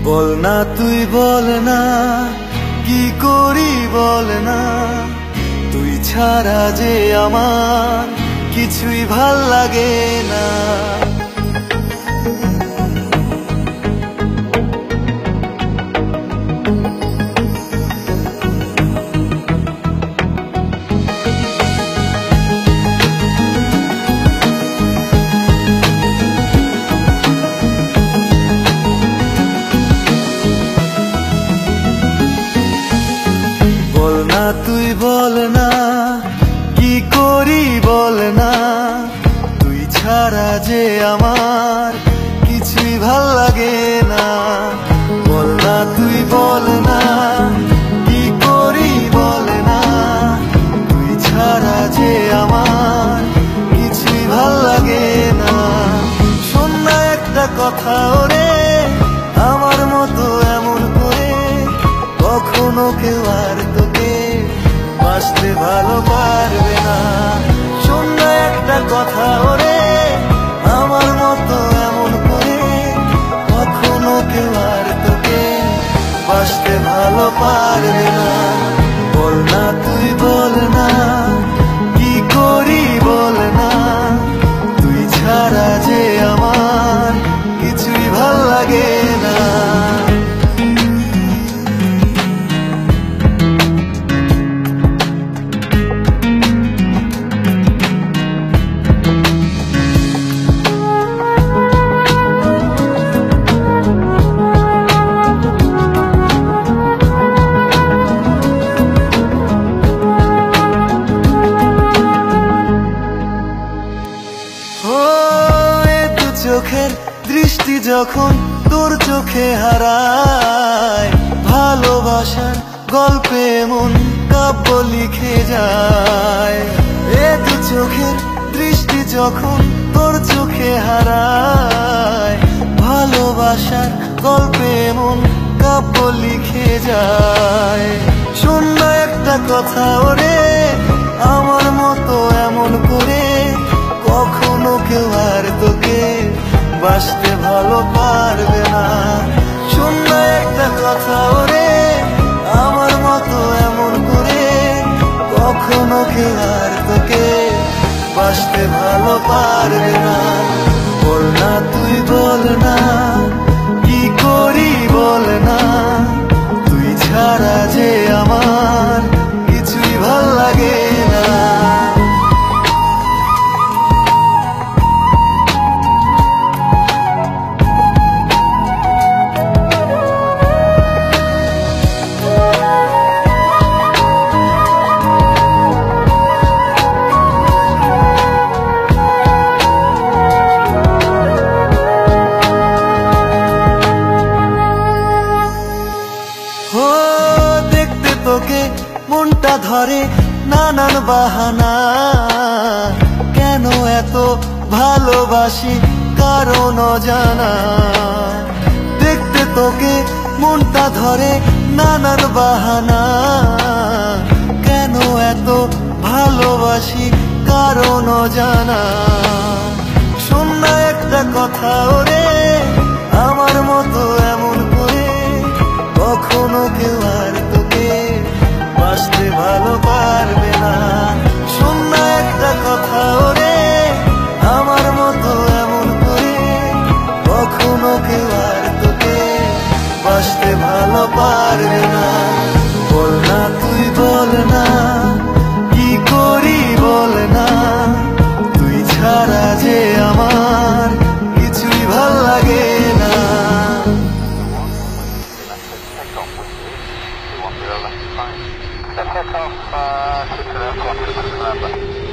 বল না তুই বল না কি করি বল না, তুই ছাড়া যে আমার কিছুই ভাল লাগে না। তুই বল না কি করি বল না, তুই ছাড়া যে আমার কিছুই ভাল লাগে না। বল না তুই বল না কি করি বল না, তুই ছাড়া যে আমার কিছুই ভাল লাগে না। শোন না একটা কথা ওরে, আমার মতো এমন করে কখনো কেউ আর তোকে বাঁচতে ভালো পারবে না। শোন না একটা কথা ওরে, আমার মতো এমন করে কখনো কেউ আর তোকে বাঁচতে ভালো পারবে না। বল না তুই বল না কি করি বল না, তুই ছাড়া যে আমার কিছুই ভাল লাগে না। চোখের দৃষ্টি যখন তোর চোখে হারায়, ভালোবাসার গল্পে মন কাব্য লিখে যায়। এ দু চোখের দৃষ্টি যখন তোর চোখে হারায়, ভালোবাসার গল্পে মন কাব্য লিখে যায়। শোন না একটা কথা ওরে, আমার মতো এমন করে কখনো কেউ আর তোকে বাঁচতে ভালো পারবে না। শোন না একটা কথা ওরে, আমার মতো এমন করে কখনো কেউ আর তোকে বাঁচতে ভালো পারবে না। বল না তুই বল না কি করি বল না, তুই ছাড়া যে আমার কিছুই ভাল লাগে না। দেখতে তোকে মনটা ধরে নানান বাহানা, কেন এত ভালোবাসি কারণ অজানা। দেখতে তোকে মনটা ধরে নানান বাহানা, কেন এত ভালোবাসি কারণ অজানা। শোন না একটা কথা ওরে, আমার মতো এমন করে কখনো কেউ আর তোকে বাঁচতে ভালো পারবে না। শোন না একটা কথা ওরে, আমার মতো এমন করে কখনো কেউ আর তোকে বাঁচতে ভালো পারবে না। বল না তুই বল না কি করি বল না, তুই ছাড়া যে আমার কিছুই ভাল লাগে না। Set off, 6 left, 1 number.